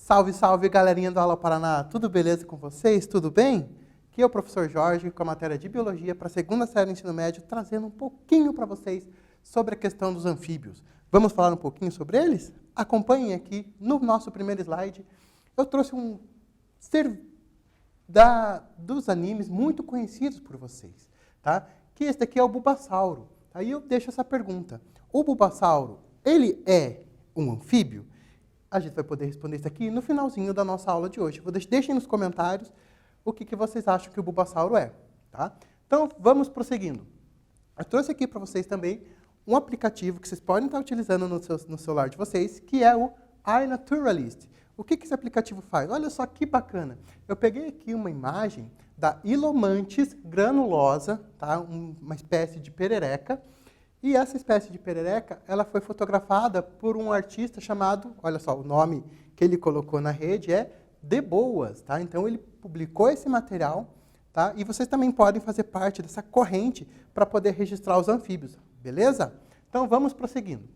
Salve, salve, galerinha do Aula Paraná! Tudo beleza com vocês? Tudo bem? Aqui é o professor Jorge com a matéria de Biologia para a segunda série do ensino médio, trazendo um pouquinho para vocês sobre a questão dos anfíbios. Vamos falar um pouquinho sobre eles? Acompanhem aqui no nosso primeiro slide. Eu trouxe um ser dos animes muito conhecidos por vocês, tá? Que esse daqui é o Bulbasauro. Aí eu deixo essa pergunta. O Bulbasauro, ele é um anfíbio? A gente vai poder responder isso aqui no finalzinho da nossa aula de hoje. Deixem nos comentários o que vocês acham que o Bulbasauro é, tá? Então, vamos prosseguindo. Eu trouxe aqui para vocês também um aplicativo que vocês podem estar utilizando no celular de vocês, que é o iNaturalist. O que esse aplicativo faz? Olha só que bacana. Eu peguei aqui uma imagem da Ilomantes granulosa, tá? Uma espécie de perereca. E essa espécie de perereca, ela foi fotografada por um artista chamado, olha só, o nome que ele colocou na rede é De Boas, tá? Então ele publicou esse material, tá? E vocês também podem fazer parte dessa corrente para poder registrar os anfíbios, beleza? Então vamos prosseguindo.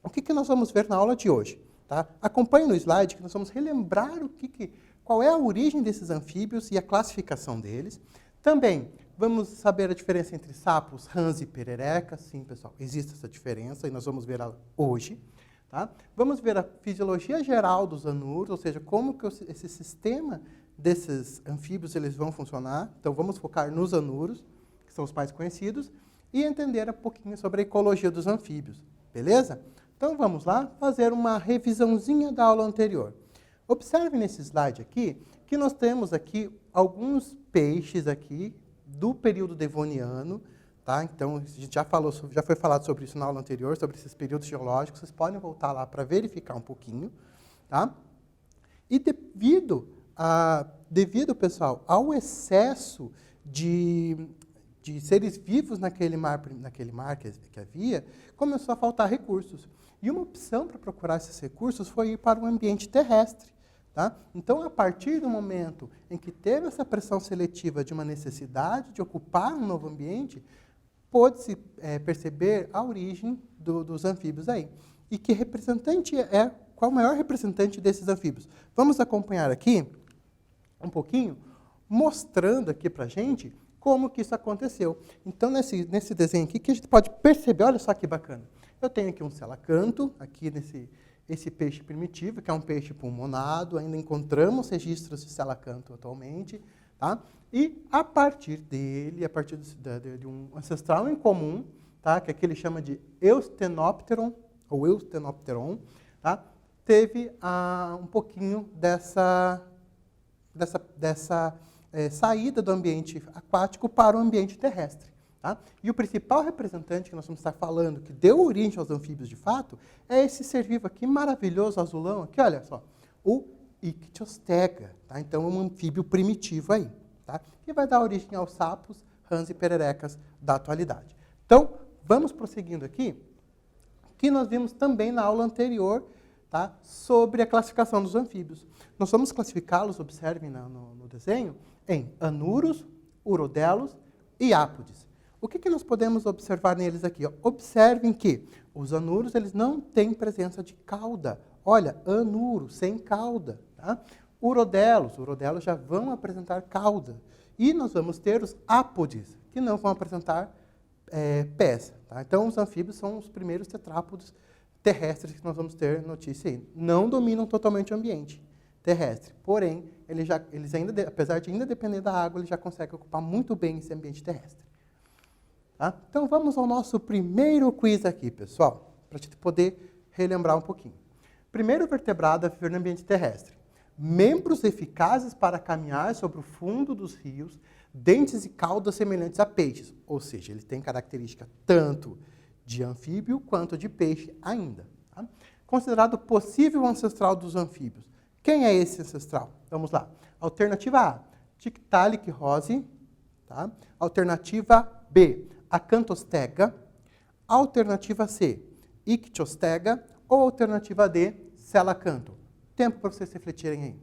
O que nós vamos ver na aula de hoje, tá? Acompanhe no slide que nós vamos relembrar qual é a origem desses anfíbios e a classificação deles. Também vamos saber a diferença entre sapos, rãs e pererecas. Sim, pessoal, existe essa diferença e nós vamos ver ela hoje. Tá? Vamos ver a fisiologia geral dos anuros, ou seja, como que esse sistema desses anfíbios eles vão funcionar. Então, vamos focar nos anuros, que são os mais conhecidos, e entender um pouquinho sobre a ecologia dos anfíbios. Beleza? Então, vamos lá fazer uma revisãozinha da aula anterior. Observe nesse slide aqui, que nós temos aqui alguns peixes aqui, do período devoniano, tá? Então, a gente já foi falado sobre isso na aula anterior, sobre esses períodos geológicos, vocês podem voltar lá para verificar um pouquinho, tá? E devido, pessoal, ao excesso de seres vivos naquele mar que havia, começou a faltar recursos. E uma opção para procurar esses recursos foi ir para o ambiente terrestre. Tá? Então, a partir do momento em que teve essa pressão seletiva de uma necessidade de ocupar um novo ambiente, pôde-se perceber a origem dos anfíbios aí. E que representante qual o maior representante desses anfíbios? Vamos acompanhar aqui um pouquinho, mostrando aqui para a gente como que isso aconteceu. Então, nesse desenho aqui, que a gente pode perceber, olha só que bacana. Eu tenho aqui um selacanto, aqui esse peixe primitivo, que é um peixe pulmonado, ainda encontramos registros de selacanto atualmente, tá? E a partir dele, de um ancestral em comum, tá? Que aqui ele chama de Eusthenopteron, ou Eusthenopteron, tá? Teve um pouquinho dessa saída do ambiente aquático para o ambiente terrestre. Tá? E o principal representante que nós vamos estar falando, que deu origem aos anfíbios de fato, é esse ser vivo aqui, maravilhoso, azulão, aqui, olha só, o Ichthyostega. Tá? Então, é um anfíbio primitivo aí, tá? Que vai dar origem aos sapos, rãs e pererecas da atualidade. Então, vamos prosseguindo aqui, que nós vimos também na aula anterior, tá? Sobre a classificação dos anfíbios. Nós vamos classificá-los, observem no desenho, em anuros, urodelos e ápodes. O que nós podemos observar neles aqui? Observem que os anuros eles não têm presença de cauda. Olha, anuro, sem cauda. Tá? Urodelos já vão apresentar cauda. E nós vamos ter os ápodes, que não vão apresentar pés. Tá? Então, os anfíbios são os primeiros tetrápodes terrestres que nós vamos ter notícia aí. Não dominam totalmente o ambiente terrestre. Porém, eles ainda, apesar de ainda depender da água, eles já conseguem ocupar muito bem esse ambiente terrestre. Tá? Então, vamos ao nosso primeiro quiz aqui, pessoal, para a gente poder relembrar um pouquinho. Primeiro vertebrado a viver no ambiente terrestre. Membros eficazes para caminhar sobre o fundo dos rios, dentes e caudas semelhantes a peixes. Ou seja, ele tem característica tanto de anfíbio quanto de peixe ainda. Tá? Considerado possível ancestral dos anfíbios. Quem é esse ancestral? Vamos lá. Alternativa A, Tiktaalik rose. Tá? Alternativa B, Acanthostega. Alternativa C, Ichthyostega. Ou alternativa D, Selacanto. Tempo para vocês refletirem aí.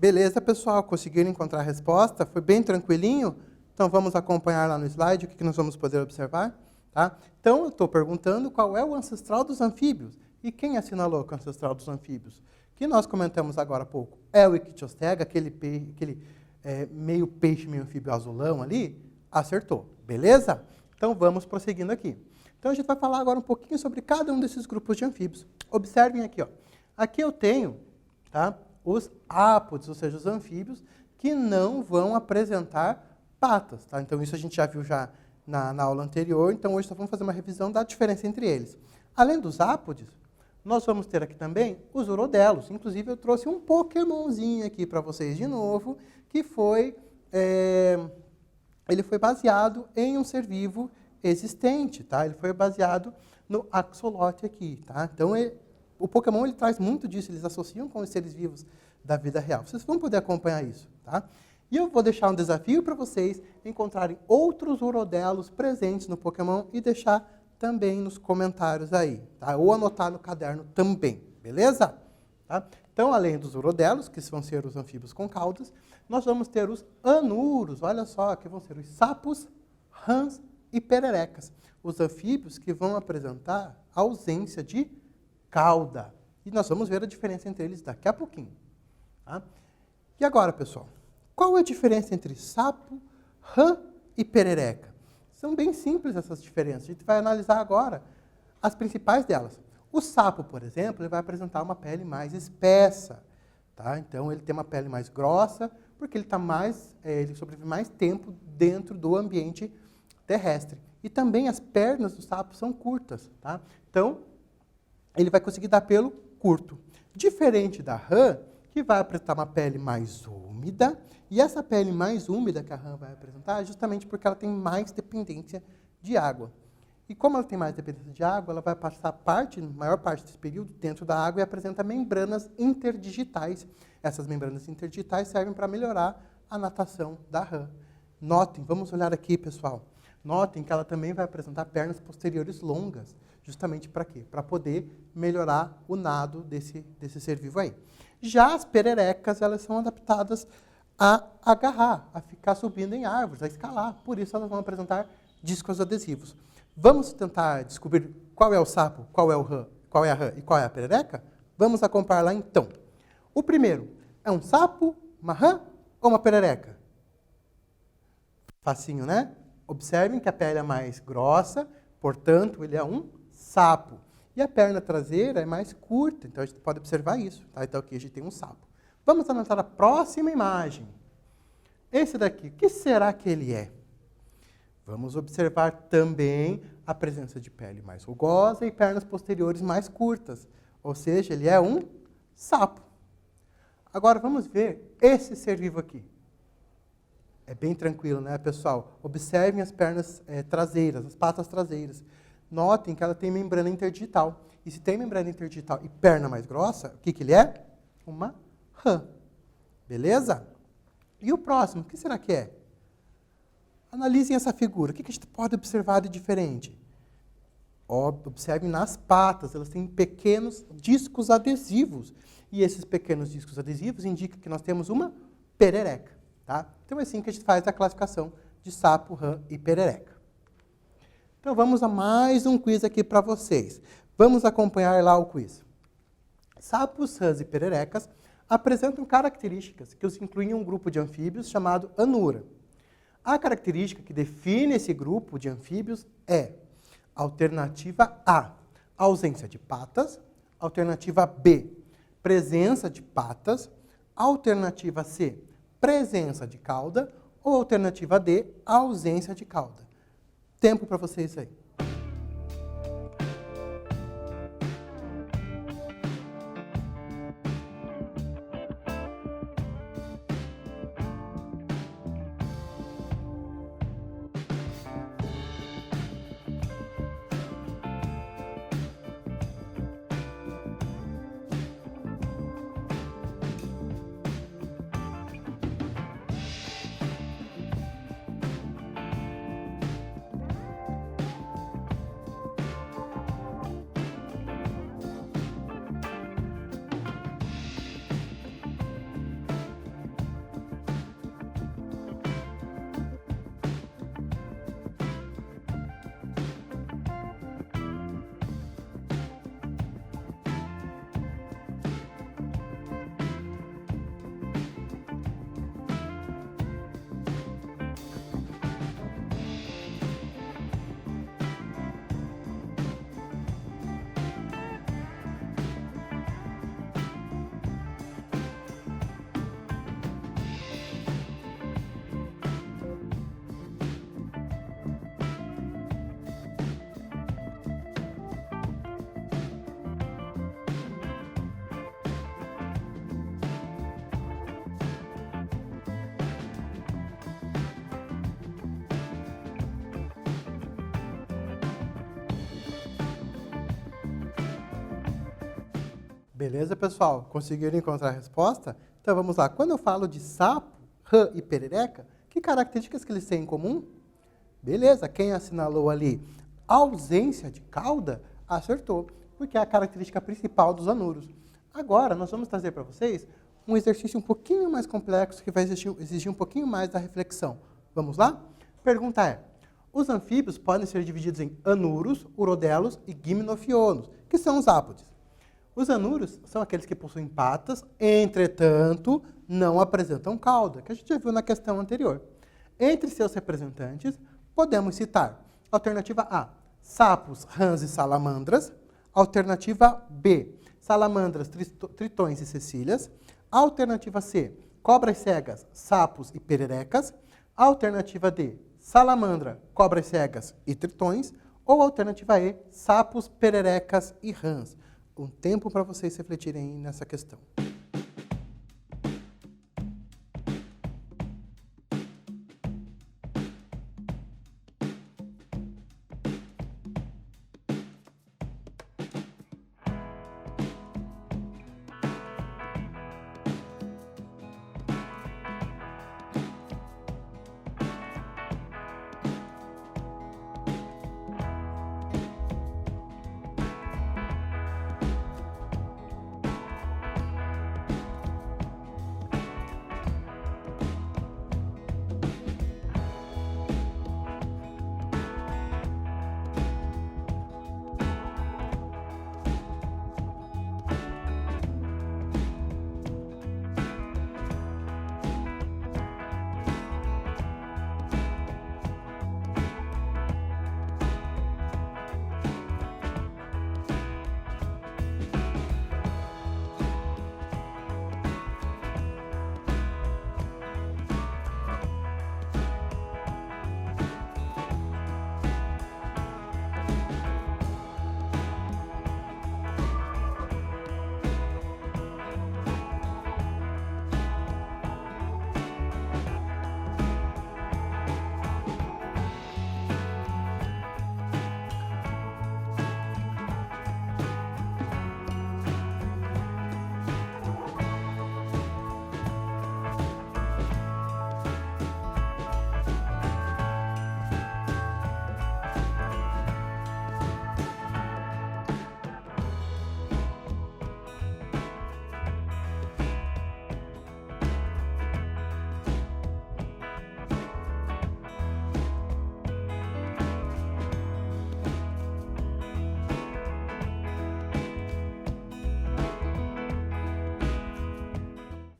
Beleza, pessoal? Conseguiram encontrar a resposta? Foi bem tranquilinho? Então, vamos acompanhar lá no slide o que nós vamos poder observar. Tá? Então, eu estou perguntando qual é o ancestral dos anfíbios. E quem assinalou que é o ancestral dos anfíbios? Que nós comentamos agora há pouco. É o Ichthyostega, aquele meio peixe, meio anfíbio azulão ali? Acertou. Beleza? Então, vamos prosseguindo aqui. Então, a gente vai falar agora um pouquinho sobre cada um desses grupos de anfíbios. Observem aqui. Ó. Aqui eu tenho, tá, os ápodes, ou seja, os anfíbios, que não vão apresentar patas. Tá? Então, isso a gente já viu na aula anterior. Então, hoje só vamos fazer uma revisão da diferença entre eles. Além dos ápodes, nós vamos ter aqui também os urodelos. Inclusive, eu trouxe um Pokémonzinho aqui para vocês de novo, que foi... ele foi baseado em um ser vivo existente, tá? Ele foi baseado no Axolote aqui, tá? Então, o Pokémon ele traz muito disso, eles associam com os seres vivos da vida real. Vocês vão poder acompanhar isso, tá? E eu vou deixar um desafio para vocês encontrarem outros urodelos presentes no Pokémon e deixar também nos comentários aí, tá? Ou anotar no caderno também, beleza? Tá? Então, além dos urodelos, que vão ser os anfíbios com caudas, nós vamos ter os anuros, olha só, que vão ser os sapos, rãs e pererecas. Os anfíbios que vão apresentar ausência de cauda. E nós vamos ver a diferença entre eles daqui a pouquinho. Tá? E agora, pessoal, qual é a diferença entre sapo, rã e perereca? São bem simples essas diferenças. A gente vai analisar agora as principais delas. O sapo, por exemplo, ele vai apresentar uma pele mais espessa. Tá? Então, ele tem uma pele mais grossa, porque ele sobrevive mais tempo dentro do ambiente terrestre. E também as pernas do sapo são curtas. Tá? Então, ele vai conseguir dar pelo curto. Diferente da rã, que vai apresentar uma pele mais úmida, e essa pele mais úmida que a rã vai apresentar é justamente porque ela tem mais dependência de água. E como ela tem mais dependência de água, ela vai passar maior parte desse período dentro da água e apresenta membranas interdigitais. Essas membranas interdigitais servem para melhorar a natação da rã. Notem, vamos olhar aqui, pessoal. Notem que ela também vai apresentar pernas posteriores longas. Justamente para quê? Para poder melhorar o nado desse ser vivo aí. Já as pererecas, elas são adaptadas a agarrar, a ficar subindo em árvores, a escalar. Por isso, elas vão apresentar discos adesivos. Vamos tentar descobrir qual é o sapo, qual é a rã e qual é a perereca? Vamos acompanhar lá, então. O primeiro, é um sapo, uma rã ou uma perereca? Facinho, né? Observem que a pele é mais grossa, portanto, ele é um sapo. E a perna traseira é mais curta, então a gente pode observar isso. Tá? Então aqui a gente tem um sapo. Vamos anotar a próxima imagem. Esse daqui, o que será que ele é? Vamos observar também a presença de pele mais rugosa e pernas posteriores mais curtas. Ou seja, ele é um sapo. Agora vamos ver esse ser vivo aqui. É bem tranquilo, né, pessoal? Observem as pernas traseiras, as patas traseiras. Notem que ela tem membrana interdigital. E se tem membrana interdigital e perna mais grossa, o que ele é? Uma rã. Beleza? E o próximo, o que será que é? Analisem essa figura. O que a gente pode observar de diferente? Observem nas patas, elas têm pequenos discos adesivos. E esses pequenos discos adesivos indicam que nós temos uma perereca. Tá? Então é assim que a gente faz a classificação de sapo, rã e perereca. Então vamos a mais um quiz aqui para vocês. Vamos acompanhar lá o quiz. Sapos, rãs e pererecas apresentam características que os incluem em um grupo de anfíbios chamado anura. A característica que define esse grupo de anfíbios é alternativa A, ausência de patas, alternativa B, presença de patas, alternativa C, presença de cauda, ou alternativa D, ausência de cauda. Tempo para vocês aí. Beleza, pessoal? Conseguiram encontrar a resposta? Então vamos lá. Quando eu falo de sapo, rã e perereca, que características que eles têm em comum? Beleza, quem assinalou ali ausência de cauda, acertou, porque é a característica principal dos anuros. Agora, nós vamos trazer para vocês um exercício um pouquinho mais complexo, que vai exigir um pouquinho mais da reflexão. Vamos lá? Pergunta é, os anfíbios podem ser divididos em anuros, urodelos e gimnofionos, que são os ápodes. Os anuros são aqueles que possuem patas, entretanto, não apresentam cauda, que a gente já viu na questão anterior. Entre seus representantes, podemos citar alternativa A, sapos, rãs e salamandras. Alternativa B, salamandras, tritões e cecílias. Alternativa C, cobras cegas, sapos e pererecas. Alternativa D, salamandra, cobras cegas e tritões. Ou alternativa E, sapos, pererecas e rãs. Um tempo para vocês refletirem nessa questão.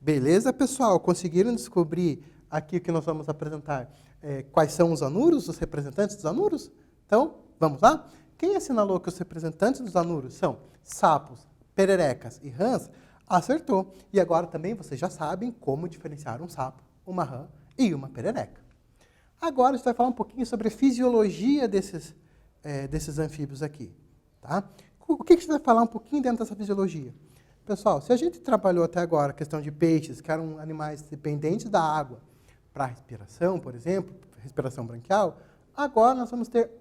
Beleza, pessoal? Conseguiram descobrir aqui o que nós vamos apresentar? Quais são os anuros, os representantes dos anuros? Então, vamos lá? Quem assinalou que os representantes dos anuros são sapos, pererecas e rãs, acertou. E agora também vocês já sabem como diferenciar um sapo, uma rã e uma perereca. Agora a gente vai falar um pouquinho sobre a fisiologia desses anfíbios aqui. Tá? O que a gente vai falar um pouquinho dentro dessa fisiologia? Pessoal, se a gente trabalhou até agora a questão de peixes, que eram animais dependentes da água para respiração, por exemplo, respiração branquial, agora nós vamos ter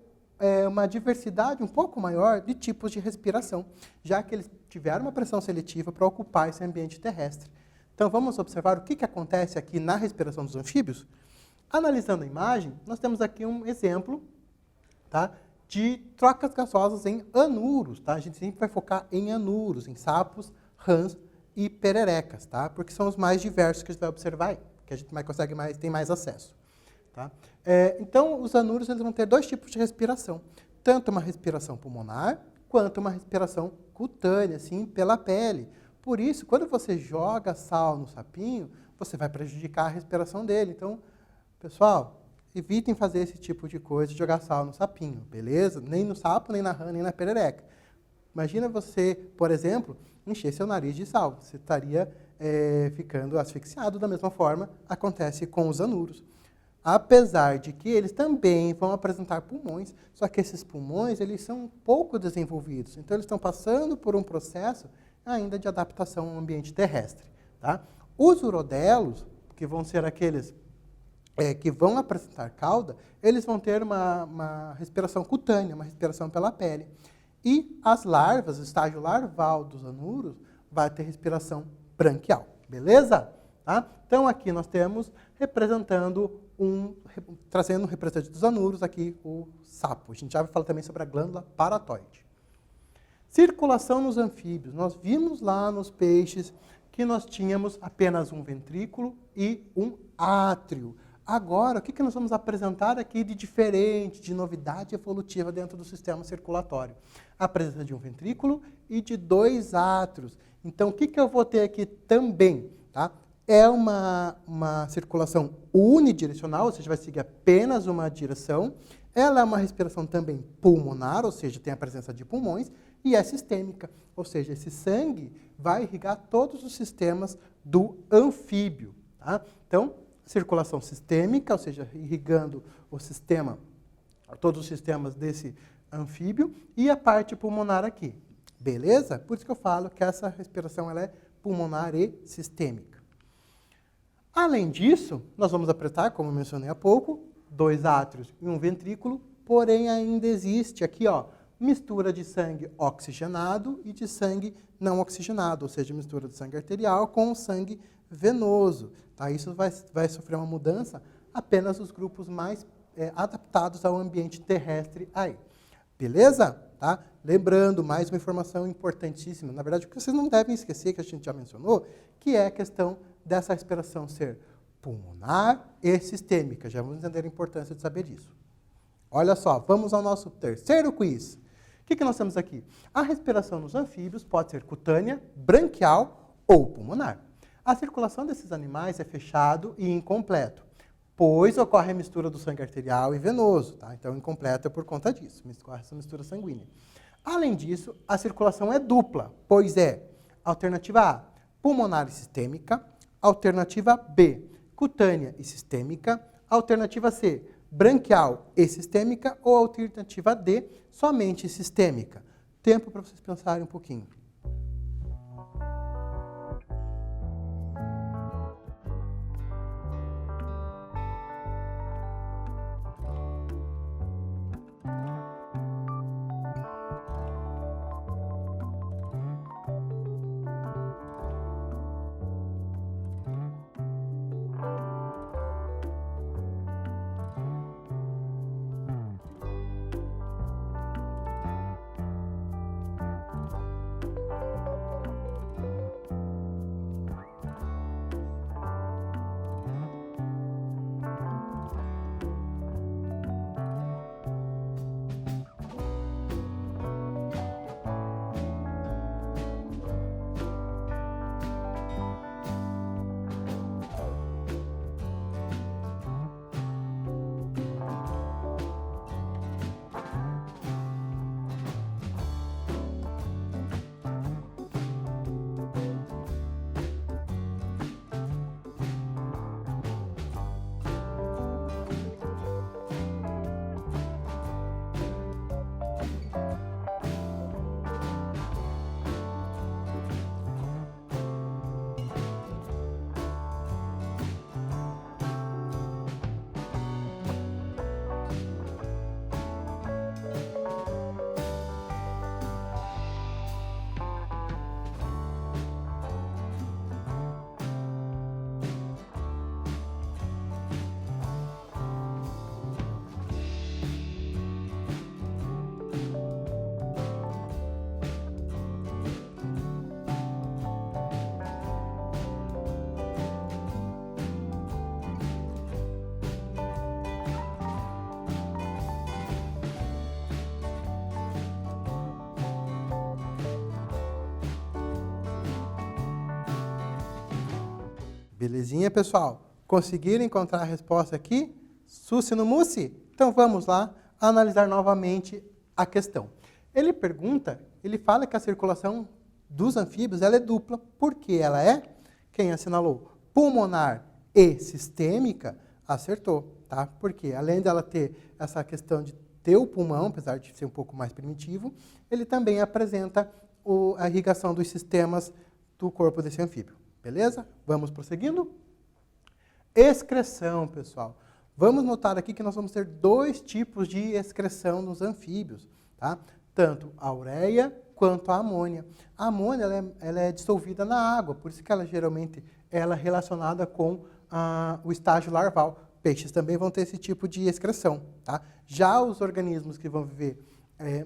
uma diversidade um pouco maior de tipos de respiração, já que eles tiveram uma pressão seletiva para ocupar esse ambiente terrestre. Então vamos observar o que acontece aqui na respiração dos anfíbios? Analisando a imagem, nós temos aqui um exemplo, tá, de trocas gasosas em anuros. Tá? A gente sempre vai focar em anuros, em sapos, rãs e pererecas, tá? Porque são os mais diversos que a gente vai observar aí, que a gente tem mais acesso. Tá? Então, os anuros eles vão ter dois tipos de respiração, tanto uma respiração pulmonar, quanto uma respiração cutânea, assim, pela pele. Por isso, quando você joga sal no sapinho, você vai prejudicar a respiração dele. Então, pessoal, evitem fazer esse tipo de coisa, de jogar sal no sapinho, beleza? Nem no sapo, nem na rã, nem na perereca. Imagina você, por exemplo, encher seu nariz de sal. Você estaria ficando asfixiado da mesma forma, acontece com os anuros. Apesar de que eles também vão apresentar pulmões, só que esses pulmões eles são pouco desenvolvidos. Então, eles estão passando por um processo ainda de adaptação ao ambiente terrestre. Tá? Os urodelos, que vão ser aqueles que vão apresentar cauda, eles vão ter uma respiração cutânea, uma respiração pela pele. E as larvas, o estágio larval dos anuros, vai ter respiração branquial, beleza? Tá? Então, aqui nós temos trazendo um representante dos anuros, aqui o sapo. A gente já vai falar também sobre a glândula paratoide. Circulação nos anfíbios. Nós vimos lá nos peixes que nós tínhamos apenas um ventrículo e um átrio. Agora, o que nós vamos apresentar aqui de diferente, de novidade evolutiva dentro do sistema circulatório? A presença de um ventrículo e de 2 átrios. Então, o que eu vou ter aqui também? Tá? É uma circulação unidirecional, ou seja, vai seguir apenas uma direção. Ela é uma respiração também pulmonar, ou seja, tem a presença de pulmões, e é sistêmica, ou seja, esse sangue vai irrigar todos os sistemas do anfíbio. Tá? Então, circulação sistêmica, ou seja, irrigando todos os sistemas desse anfíbio, e a parte pulmonar aqui. Beleza? Por isso que eu falo que essa respiração ela é pulmonar e sistêmica. Além disso, nós vamos apresentar, como eu mencionei há pouco, 2 átrios e um ventrículo, porém ainda existe aqui, ó, mistura de sangue oxigenado e de sangue não oxigenado, ou seja, mistura de sangue arterial com sangue venoso. Tá? Isso vai sofrer uma mudança apenas nos grupos mais adaptados ao ambiente terrestre aí. Beleza? Tá? Lembrando, mais uma informação importantíssima, na verdade, o que vocês não devem esquecer, que a gente já mencionou, que é a questão dessa respiração ser pulmonar e sistêmica. Já vamos entender a importância de saber disso. Olha só, vamos ao nosso terceiro quiz. O que nós temos aqui? A respiração nos anfíbios pode ser cutânea, branquial ou pulmonar. A circulação desses animais é fechado e incompleto, pois ocorre a mistura do sangue arterial e venoso. Tá? Então, incompleto é por conta disso, ocorre essa mistura sanguínea. Além disso, a circulação é dupla, pois é alternativa A, pulmonar e sistêmica, alternativa B, cutânea e sistêmica, alternativa C, branquial e sistêmica, ou alternativa D, somente sistêmica. Tempo para vocês pensarem um pouquinho. Belezinha, pessoal? Conseguiram encontrar a resposta aqui? Susse no mousse? Então vamos lá analisar novamente a questão. Ele fala que a circulação dos anfíbios ela é dupla. Por que ela é? Quem assinalou? Pulmonar e sistêmica, acertou, tá? Porque além dela ter essa questão de ter o pulmão, apesar de ser um pouco mais primitivo, ele também apresenta a irrigação dos sistemas do corpo desse anfíbio. Beleza? Vamos prosseguindo? Excreção, pessoal. Vamos notar aqui que nós vamos ter 2 tipos de excreção nos anfíbios, tá? Tanto a ureia quanto a amônia. A amônia ela é dissolvida na água, por isso que ela geralmente ela é relacionada com o estágio larval. Peixes também vão ter esse tipo de excreção. Tá? Já os organismos que vão viver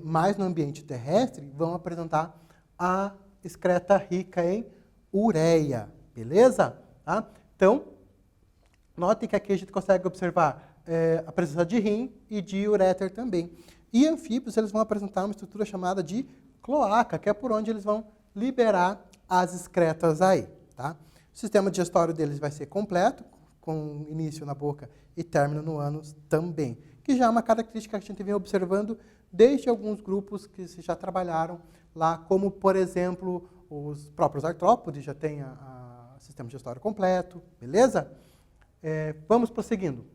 mais no ambiente terrestre vão apresentar a excreta rica em ureia. Beleza? Tá? Então, notem que aqui a gente consegue observar a presença de rim e de uréter também. E anfíbios eles vão apresentar uma estrutura chamada de cloaca, que é por onde eles vão liberar as excretas aí. Tá? O sistema digestório deles vai ser completo, com início na boca e término no ânus também, que já é uma característica que a gente vem observando desde alguns grupos que se já trabalharam lá, como, por exemplo, os próprios artrópodes já têm o sistema digestório completo, beleza? Vamos prosseguindo.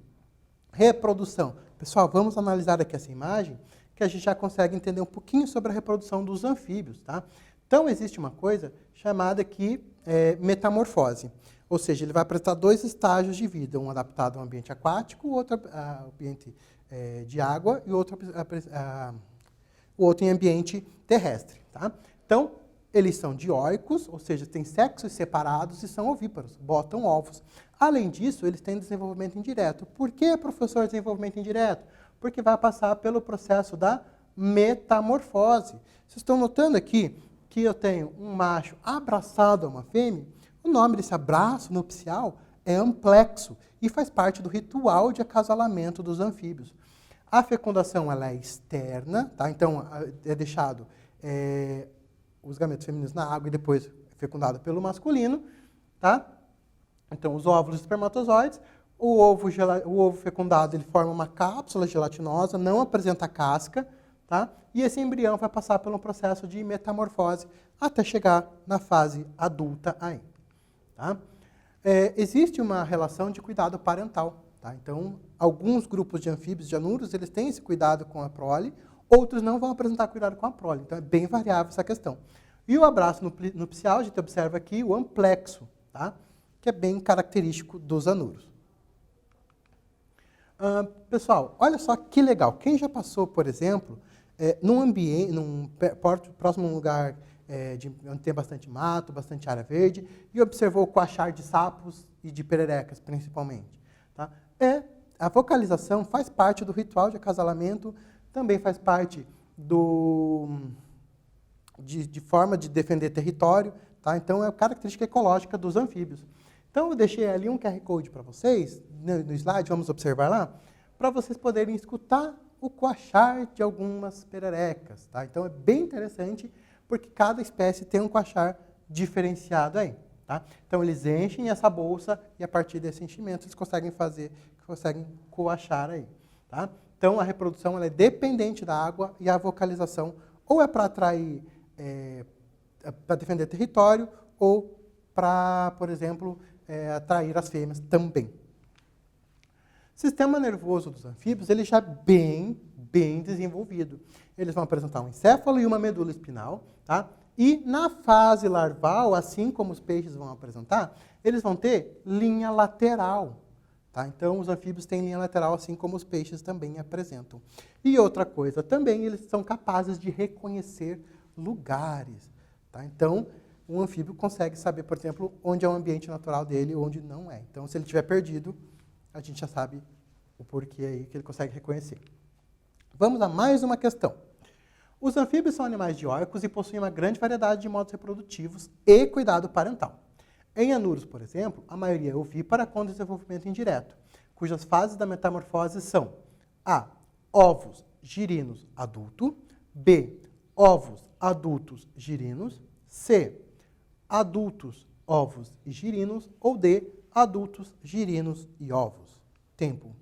Reprodução. Pessoal, vamos analisar aqui essa imagem, que a gente já consegue entender um pouquinho sobre a reprodução dos anfíbios. Tá? Então, existe uma coisa chamada aqui metamorfose. Ou seja, ele vai apresentar dois estágios de vida, um adaptado ao ambiente aquático, o outro ao ambiente de água e o outro em ambiente terrestre. Tá? Então, eles são dioicos, ou seja, têm sexos separados e são ovíparos, botam ovos. Além disso, eles têm desenvolvimento indireto. Por que, professor, desenvolvimento indireto? Porque vai passar pelo processo da metamorfose. Vocês estão notando aqui que eu tenho um macho abraçado a uma fêmea? O nome desse abraço nupcial é amplexo e faz parte do ritual de acasalamento dos anfíbios. A fecundação ela é externa, tá? Então é deixado os gametos femininos na água e depois é fecundado pelo masculino. Tá? Então os óvulos e espermatozoides, o ovo fecundado ele forma uma cápsula gelatinosa, não apresenta casca, tá? E esse embrião vai passar por um processo de metamorfose até chegar na fase adulta ainda. Tá? Existe uma relação de cuidado parental. Tá? Então, alguns grupos de anfíbios, de anuros, eles têm esse cuidado com a prole, outros não vão apresentar cuidado com a prole. Então, é bem variável essa questão. E o abraço nupcial, a gente observa aqui o amplexo, tá? Que é bem característico dos anuros. Pessoal, olha só que legal. Quem já passou, por exemplo, num próximo lugar onde tem bastante mato, bastante área verde, e observou o coachar de sapos e de pererecas, principalmente. Tá? A vocalização faz parte do ritual de acasalamento, também faz parte de forma de defender território. Tá? Então, é a característica ecológica dos anfíbios. Então, eu deixei ali um QR Code para vocês, no slide, vamos observar lá, para vocês poderem escutar o coachar de algumas pererecas. Tá? Então, é bem interessante, porque cada espécie tem um coachar diferenciado aí. Tá? Então, eles enchem essa bolsa e, a partir desse enchimento, eles conseguem coachar aí. Tá? Então, a reprodução ela é dependente da água e a vocalização ou é para atrair, para defender território, ou para, por exemplo, atrair as fêmeas também. Sistema nervoso dos anfíbios, ele já é bem desenvolvido. Eles vão apresentar um encéfalo e uma medula espinal, tá? E na fase larval, assim como os peixes vão apresentar, eles vão ter linha lateral. Tá? Então, os anfíbios têm linha lateral, assim como os peixes também apresentam. E outra coisa, também eles são capazes de reconhecer lugares. Tá? Então, um anfíbio consegue saber, por exemplo, onde é o ambiente natural dele e onde não é. Então, se ele estiver perdido, a gente já sabe o porquê aí que ele consegue reconhecer. Vamos a mais uma questão. Os anfíbios são animais dioicos e possuem uma grande variedade de modos reprodutivos e cuidado parental. Em anuros, por exemplo, a maioria é ovípara com desenvolvimento indireto, cujas fases da metamorfose são A. Ovos girinos adulto, B. Ovos adultos girinos, C. Adultos, ovos e girinos, ou D. Adultos, girinos e ovos. Tempo.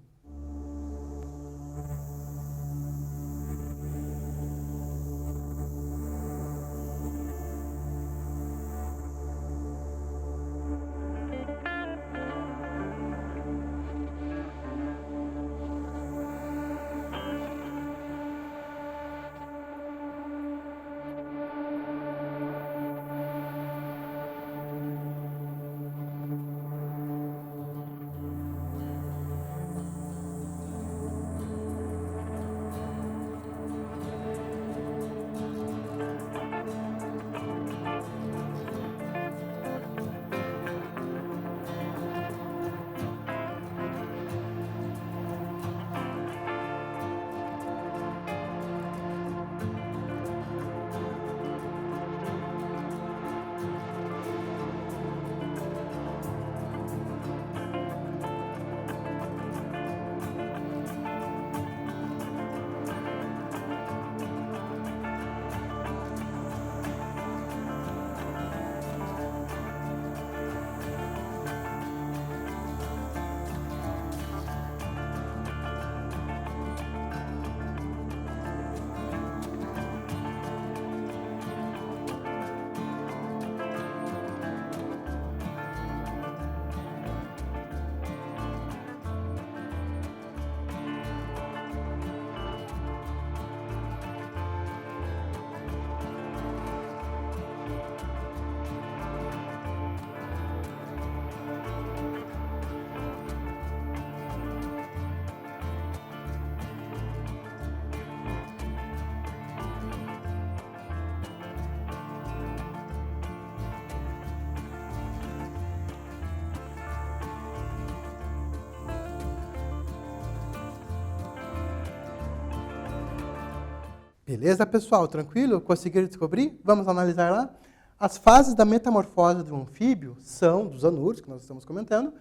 Beleza, pessoal? Tranquilo? Conseguiram descobrir? Vamos analisar lá? As fases da metamorfose do anfíbio são, dos anúrios, que nós estamos comentando,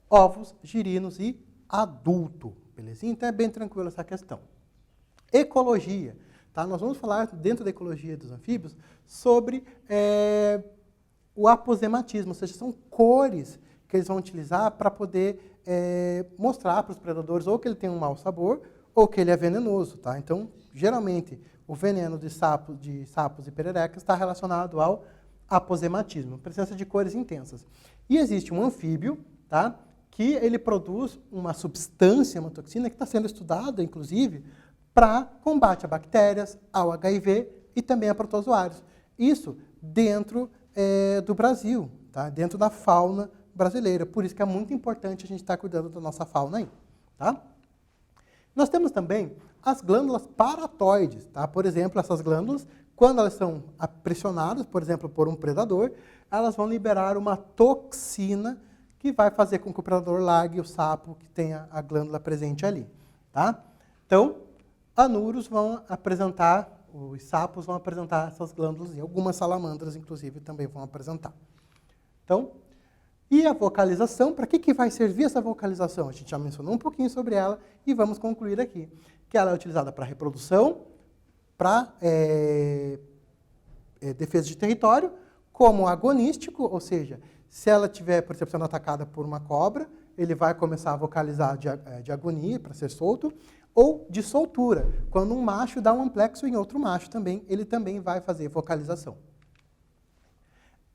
ovos, girinos e adulto. Belezinha? Então é bem tranquilo essa questão. Ecologia. Tá? Nós vamos falar, dentro da ecologia dos anfíbios, sobre o aposematismo, ou seja, são cores que eles vão utilizar para poder mostrar para os predadores ou que ele tem um mau sabor ou que ele é venenoso. Tá? Então, geralmente, o veneno de sapos e pererecas está relacionado ao aposematismo, presença de cores intensas. E existe um anfíbio, tá? Que ele produz uma substância, uma toxina, que está sendo estudada, inclusive, para combate a bactérias, ao HIV e também a protozoários. Isso dentro do Brasil, tá? Dentro da fauna brasileira. Por isso que é muito importante a gente estar cuidando da nossa fauna aí. Tá? Nós temos também as glândulas paratoides. Tá? Por exemplo, essas glândulas, quando elas são pressionadas, por exemplo, por um predador, elas vão liberar uma toxina que vai fazer com que o predador largue o sapo que tenha a glândula presente ali. Tá? Então, anúrios vão apresentar, os sapos vão apresentar essas glândulas, e algumas salamandras, inclusive, também vão apresentar. Então, e a vocalização, para que vai servir essa vocalização? A gente já mencionou um pouquinho sobre ela e vamos concluir aqui. Que ela é utilizada para reprodução, para defesa de território, como agonístico, ou seja, se ela estiver, por exemplo, sendo atacada por uma cobra, ele vai começar a vocalizar de agonia, para ser solto, ou de soltura. Quando um macho dá um amplexo em outro macho também, ele também vai fazer vocalização.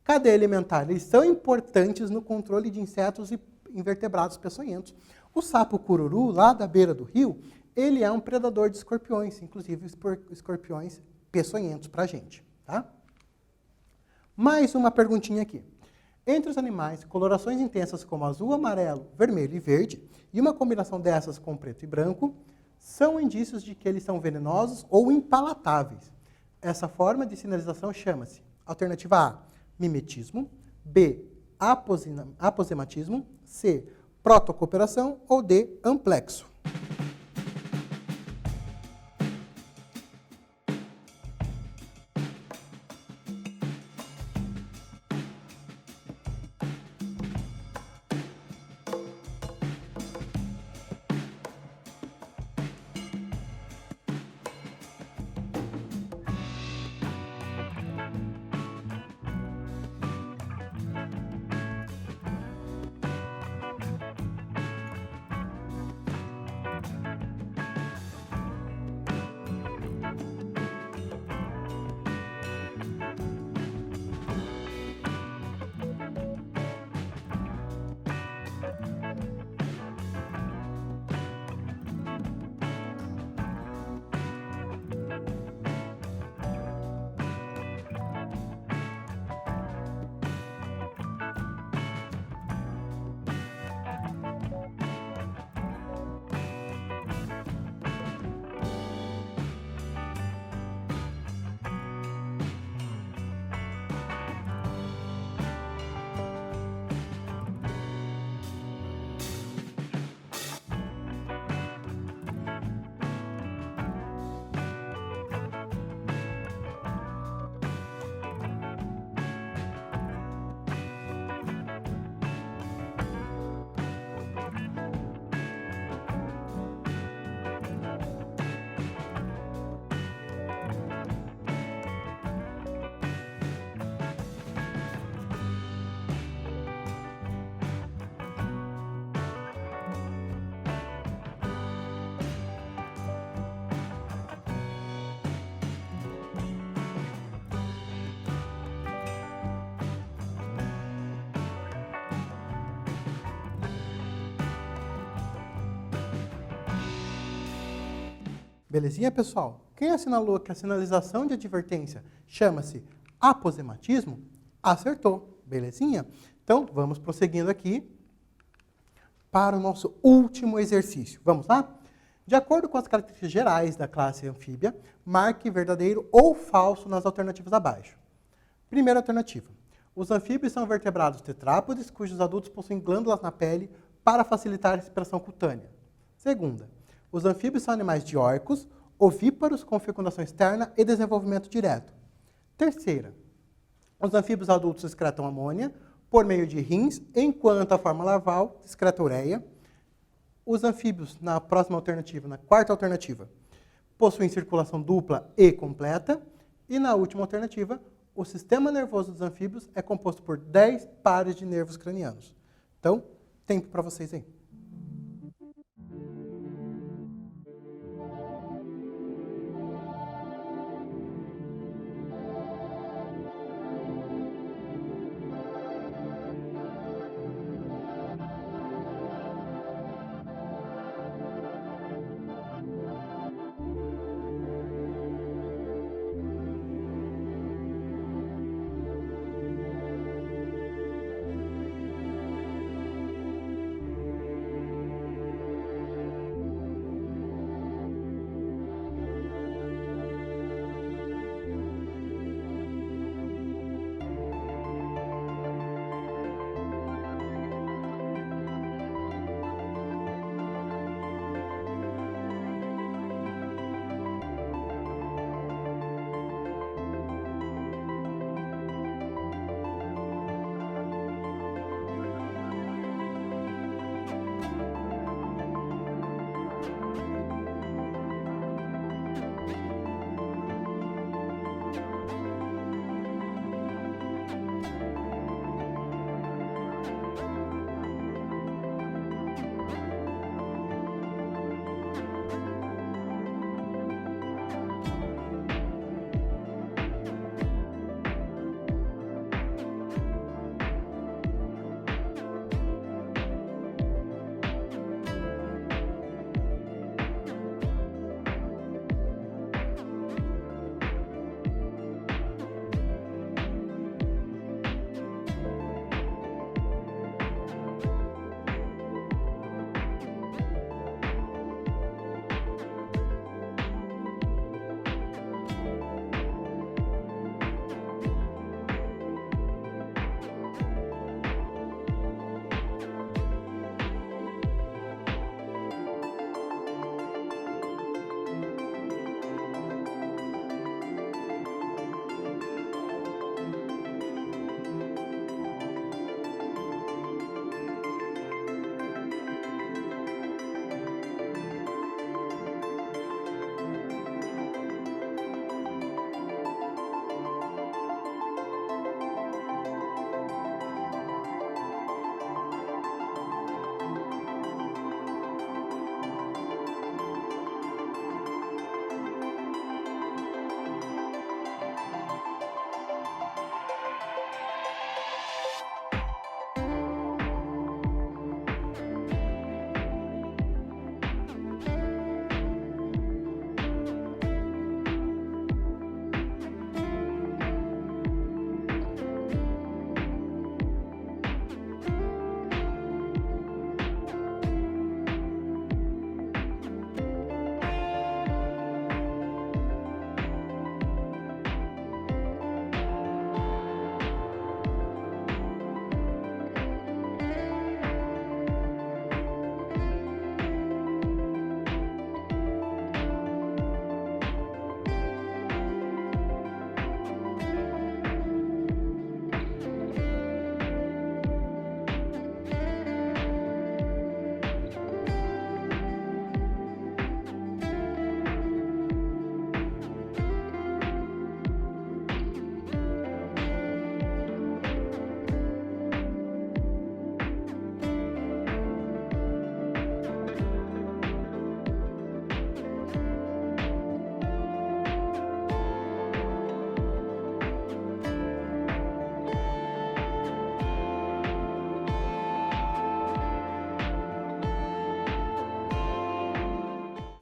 Cadeia alimentar, eles são importantes no controle de insetos e invertebrados peçonhentos. O sapo cururu, lá da beira do rio, ele é um predador de escorpiões, inclusive escorpiões peçonhentos para a gente. Tá? Mais uma perguntinha aqui. Entre os animais, colorações intensas como azul, amarelo, vermelho e verde, e uma combinação dessas com preto e branco, são indícios de que eles são venenosos ou impalatáveis. Essa forma de sinalização chama-se alternativa A, mimetismo, B, aposematismo, C, protocooperação ou D, amplexo. Belezinha, pessoal? Quem assinalou que a sinalização de advertência chama-se aposematismo, acertou. Belezinha? Então, vamos prosseguindo aqui para o nosso último exercício. Vamos lá? De acordo com as características gerais da classe anfíbia, marque verdadeiro ou falso nas alternativas abaixo. Primeira alternativa. Os anfíbios são vertebrados tetrápodes, cujos adultos possuem glândulas na pele para facilitar a respiração cutânea. Segunda. Os anfíbios são animais dioicos, ovíparos com fecundação externa e desenvolvimento direto. Terceira, os anfíbios adultos excretam amônia por meio de rins, enquanto a forma larval excreta ureia. Os anfíbios, na próxima alternativa, na quarta alternativa, possuem circulação dupla e completa. E na última alternativa, o sistema nervoso dos anfíbios é composto por 10 pares de nervos cranianos. Então, tempo para vocês aí.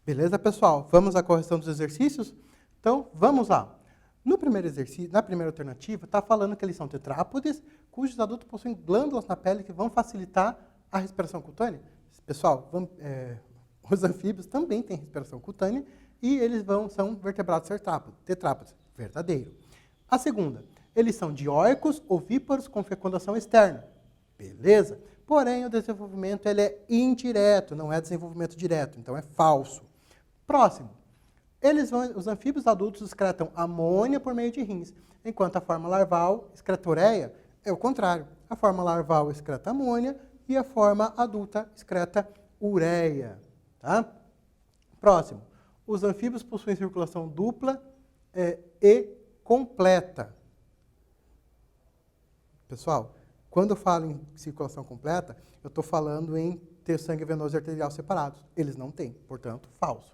Beleza, pessoal? Vamos à correção dos exercícios? Então, vamos lá. No primeiro exercício, na primeira alternativa, está falando que eles são tetrápodes, cujos adultos possuem glândulas na pele que vão facilitar a respiração cutânea. Pessoal, os anfíbios também têm respiração cutânea e eles são vertebrados tetrápodes. Verdadeiro. A segunda, eles são dioicos, ovíparos com fecundação externa. Beleza? Porém, o desenvolvimento ele é indireto, não é desenvolvimento direto, então é falso. Próximo. Os anfíbios adultos excretam amônia por meio de rins, enquanto a forma larval excreta ureia. É o contrário. A forma larval excreta amônia e a forma adulta excreta ureia. Tá? Próximo. Os anfíbios possuem circulação dupla e completa. Pessoal, quando eu falo em circulação completa, eu estou falando em ter sangue venoso e arterial separados. Eles não têm, portanto, falso.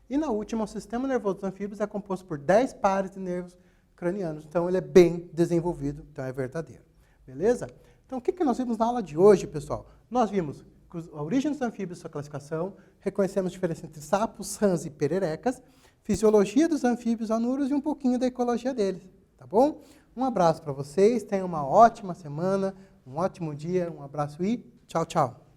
E na última, o sistema nervoso dos anfíbios é composto por 10 pares de nervos cranianos. Então, ele é bem desenvolvido, então é verdadeiro. Beleza? Então, o que nós vimos na aula de hoje, pessoal? Nós vimos a origem dos anfíbios e sua classificação, reconhecemos a diferença entre sapos, rãs e pererecas, fisiologia dos anfíbios anuros e um pouquinho da ecologia deles. Tá bom? Um abraço para vocês, tenham uma ótima semana, um ótimo dia, um abraço e tchau, tchau.